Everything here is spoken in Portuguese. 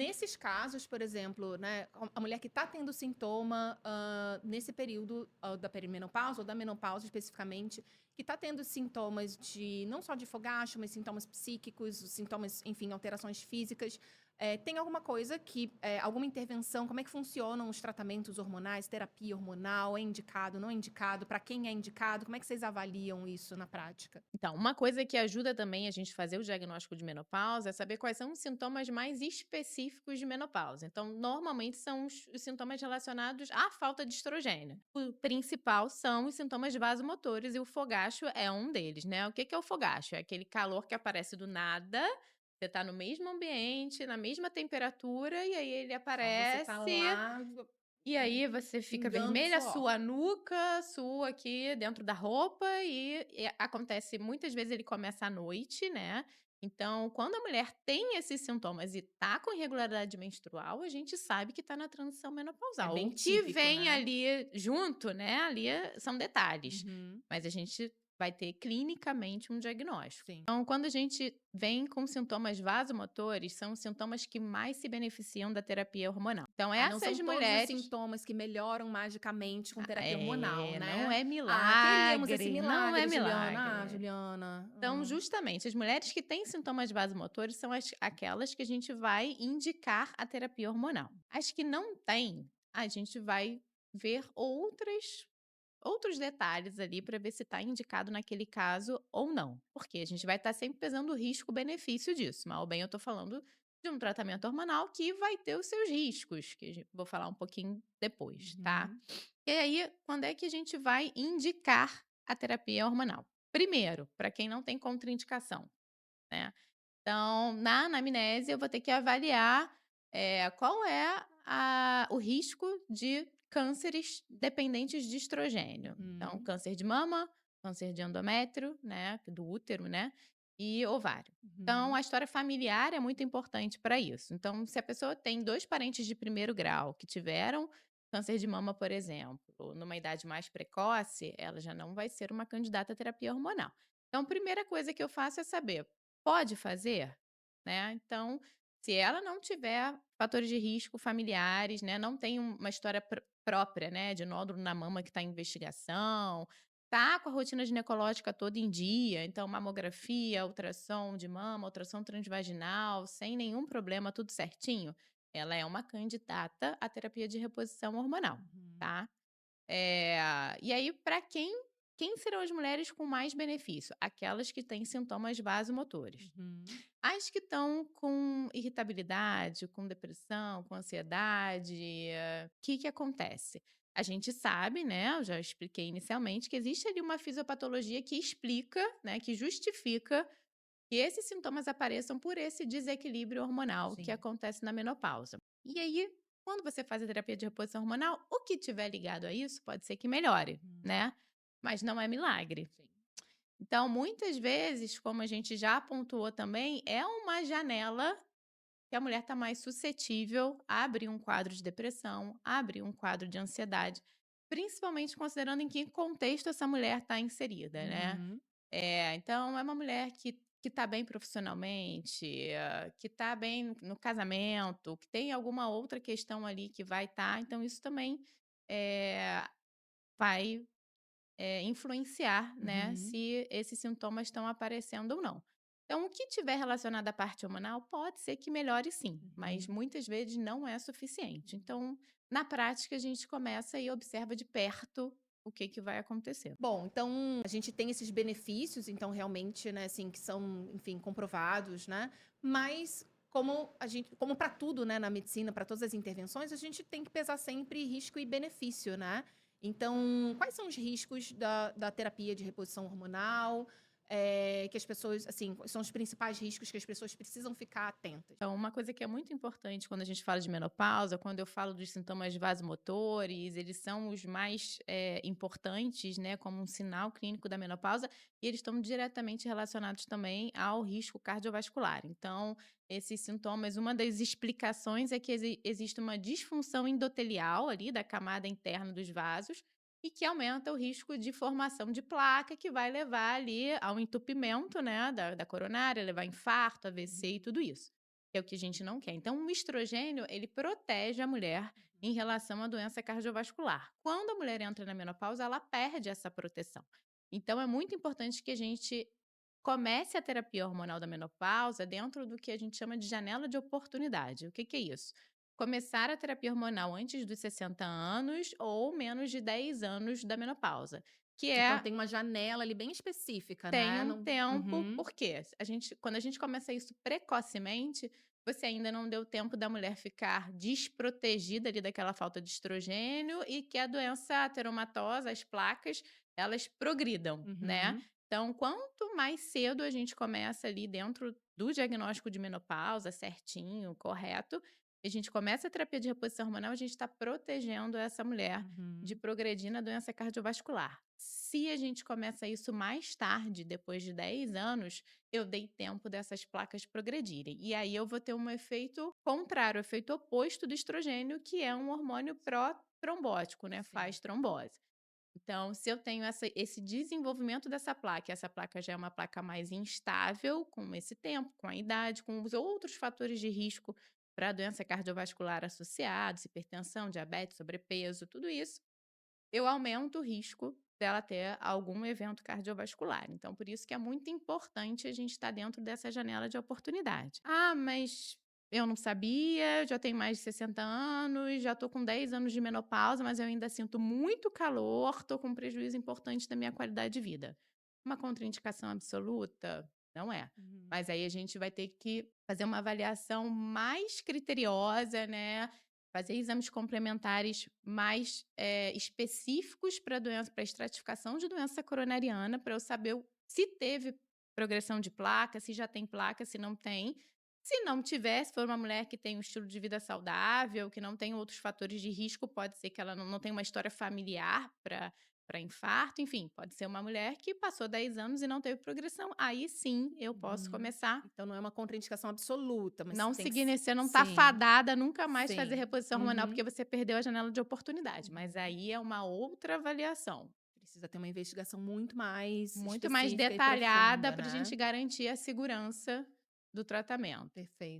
nesses casos, por exemplo, né, a mulher que está tendo sintoma, nesse período, da perimenopausa ou da menopausa especificamente, que está tendo sintomas de não só de fogacho, mas sintomas psíquicos, sintomas, enfim, alterações físicas. Tem alguma coisa que, alguma intervenção, como é que funcionam os tratamentos hormonais, terapia hormonal, é indicado, não é indicado, para quem é indicado? Como é que vocês avaliam isso na prática? Então, uma coisa que ajuda também a gente fazer o diagnóstico de menopausa é saber quais são os sintomas mais específicos de menopausa. Então, normalmente são os sintomas relacionados à falta de estrogênio. O principal são os sintomas vasomotores e o fogacho é um deles, né? O que que é o fogacho? É aquele calor que aparece do nada. Você está no mesmo ambiente, na mesma temperatura, e aí ele Só você tá aparece lá e aí você fica pingando vermelha, suor. sua nuca, sua aqui dentro da roupa e acontece muitas vezes ele começa à noite, né. Então, quando a mulher tem esses sintomas e tá com irregularidade menstrual, a gente sabe que tá na transição É menopausal. bem O que típico, vem né? ali junto, né, ali são detalhes, Uhum, mas a gente vai ter clinicamente um diagnóstico. sim. Então, quando a gente vem com sintomas vasomotores, são os sintomas que mais se beneficiam da terapia hormonal. Então Ah, não são essas todos os mulheres sintomas que melhoram magicamente com terapia hormonal, não né? é Ah, queríamos esse milagre, não é milagre, Juliana. Ah, milagre. Juliana. Então, justamente, as mulheres que têm sintomas vasomotores são aquelas que a gente vai indicar a terapia hormonal. As que não têm, a gente vai ver outros detalhes ali para ver se está indicado naquele caso ou não. Porque a gente vai estar sempre pesando o risco-benefício disso. Mal ou bem, eu estou falando de um tratamento hormonal que vai ter os seus riscos, que vou falar um pouquinho depois, tá? Uhum, E aí, quando é que a gente vai indicar a terapia hormonal? Primeiro, para quem não tem contraindicação, né? Então, na anamnese, eu vou ter que avaliar qual é o risco de cânceres dependentes de estrogênio. Então, uhum, câncer de mama, câncer de endométrio, né, do útero, né, e ovário. Então, uhum. a história familiar é muito importante para isso. Então, se a pessoa tem 2 parentes de primeiro grau que tiveram câncer de mama, por exemplo, numa idade mais precoce, ela já não vai ser uma candidata à terapia hormonal. Então, a primeira coisa que eu faço é saber: pode fazer? Né, então, se ela não tiver fatores de risco familiares, né, não tem uma história própria, né, de nódulo na mama que está em investigação, tá com a rotina ginecológica toda em dia, então mamografia, ultrassom de mama, ultrassom transvaginal, sem nenhum problema, tudo certinho, ela é uma candidata à terapia de reposição hormonal, Uhum, tá? E aí, para quem serão as mulheres com mais benefício? Aquelas que têm sintomas vasomotores. uhum, As que estão com irritabilidade, com depressão, com ansiedade, o que que acontece? A gente sabe, né, eu já expliquei inicialmente, que existe ali uma fisiopatologia que explica, né, que justifica que esses sintomas apareçam por esse desequilíbrio hormonal que sim. acontece na menopausa. E aí, quando você faz a terapia de reposição hormonal, o que tiver ligado a isso pode ser que melhore, Uhum, né? Mas não é milagre. sim. Então, muitas vezes, como a gente já pontuou também, é uma janela que a mulher está mais suscetível a abrir um quadro de depressão, a abrir um quadro de ansiedade, principalmente considerando em que contexto essa mulher está inserida, né? Uhum, Então é uma mulher que está bem profissionalmente, que está bem no casamento, que tem alguma outra questão ali que vai estar, então isso também eh, vai influenciar, né, uhum, se esses sintomas estão aparecendo ou não. Então, o que tiver relacionado à parte hormonal pode ser que melhore sim, mas uhum. muitas vezes não é suficiente. Então, na prática, a gente começa e observa de perto o que que vai acontecer. Bom, então a gente tem esses benefícios, então realmente, né, assim, que são, enfim, comprovados, né? Mas como para tudo, né, na medicina, para todas as intervenções, a gente tem que pesar sempre risco e benefício, né? Então, quais são os riscos da terapia de reposição hormonal? Que as pessoas, assim, quais são os principais riscos que as pessoas precisam ficar atentas? Então, uma coisa que é muito importante quando a gente fala de menopausa, quando eu falo dos sintomas vasomotores, eles são os mais importantes, né, como um sinal clínico da menopausa, e eles estão diretamente relacionados também ao risco cardiovascular. Então, esses sintomas, uma das explicações é que existe uma disfunção endotelial ali da camada interna dos vasos, e que aumenta o risco de formação de placa, que vai levar ali ao entupimento, né, da coronária, levar a infarto, AVC e tudo isso. que é o que a gente não quer. Então, o estrogênio, ele protege a mulher em relação à doença cardiovascular. Quando a mulher entra na menopausa, ela perde essa proteção. Então, é muito importante que a gente comece a terapia hormonal da menopausa dentro do que a gente chama de janela de oportunidade. O que que é isso? Começar a terapia hormonal antes dos 60 anos ou menos de 10 anos da menopausa, que Então é tem uma janela ali bem específica, tem né, um não tempo, uhum. porque quando a gente começa isso precocemente, você ainda não deu tempo da mulher ficar desprotegida ali daquela falta de estrogênio e que a doença ateromatosa, as placas, elas progridam, né. Uhum. Então, quanto mais cedo a gente começa ali dentro do diagnóstico de menopausa, certinho, correto, a gente começa a terapia de reposição hormonal, a gente está protegendo essa mulher de Uhum. progredir na doença cardiovascular. Se a gente começa isso mais tarde, depois de 10 anos, eu dei tempo dessas placas progredirem. E aí eu vou ter um efeito contrário, o efeito oposto do estrogênio, que é um hormônio pró-trombótico, né? Sim. Faz trombose. Então, se eu tenho esse desenvolvimento dessa placa, e essa placa já é uma placa mais instável com esse tempo, com a idade, com os outros fatores de risco para doença cardiovascular associados, hipertensão, diabetes, sobrepeso, tudo isso, eu aumento o risco dela ter algum evento cardiovascular. Então, por isso que é muito importante a gente estar dentro dessa janela de oportunidade. Ah, mas eu não sabia, já tenho mais de 60 anos, já estou com 10 anos de menopausa, mas eu ainda sinto muito calor, estou com um prejuízo importante da minha qualidade de vida. Uma contraindicação absoluta? Não é. Uhum. Mas aí a gente vai ter que fazer uma avaliação mais criteriosa, né? Fazer exames complementares mais específicos para doença, para estratificação de doença coronariana, para eu saber se teve progressão de placa, se já tem placa, se não tem. Se não tiver, se for uma mulher que tem um estilo de vida saudável, que não tem outros fatores de risco, pode ser que ela não tenha uma história familiar para infarto, enfim, pode ser uma mulher que passou 10 anos e não teve progressão. Aí sim eu posso Uhum. começar. Então não é uma contraindicação absoluta, mas Não tem que seguir você não tá sim, fadada a nunca mais fazer sim. reposição hormonal, Uhum. porque você perdeu a janela de oportunidade, mas Uhum. aí é uma outra avaliação, Precisa ter uma investigação muito mais muito mais específica e detalhada profunda, para a né. gente garantir a segurança do tratamento. Perfeito.